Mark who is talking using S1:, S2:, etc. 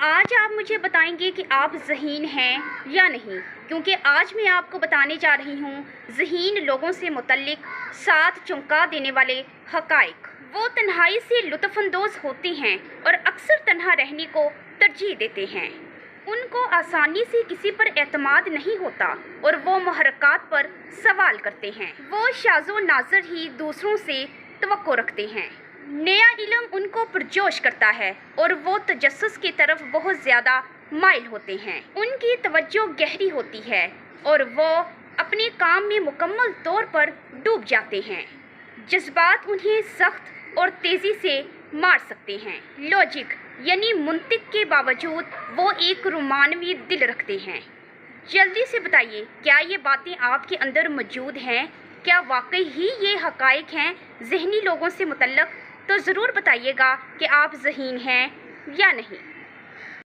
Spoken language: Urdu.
S1: آج آپ مجھے بتائیں گے کہ آپ ذہین ہیں یا نہیں، کیونکہ آج میں آپ کو بتانے جا رہی ہوں ذہین لوگوں سے متعلق 7 چونکا دینے والے حقائق۔ وہ تنہائی سے لطف اندوز ہوتے ہیں اور اکثر تنہا رہنے کو ترجیح دیتے ہیں۔ ان کو آسانی سے کسی پر اعتماد نہیں ہوتا اور وہ محرکات پر سوال کرتے ہیں۔ وہ شاذ و نادر ہی دوسروں سے توقع رکھتے ہیں۔ نیا علم ان کو پرجوش کرتا ہے اور وہ تجسس کی طرف بہت زیادہ مائل ہوتے ہیں۔ ان کی توجہ گہری ہوتی ہے اور وہ اپنے کام میں مکمل طور پر ڈوب جاتے ہیں۔ جذبات انہیں سخت اور تیزی سے مار سکتے ہیں۔ لاجک یعنی منطق کے باوجود وہ ایک رومانوی دل رکھتے ہیں۔ جلدی سے بتائیے، کیا یہ باتیں آپ کے اندر موجود ہیں؟ کیا واقعی ہی یہ حقائق ہیں ذہنی لوگوں سے متعلق؟ تو ضرور بتائیے گا کہ آپ ذہین ہیں یا نہیں۔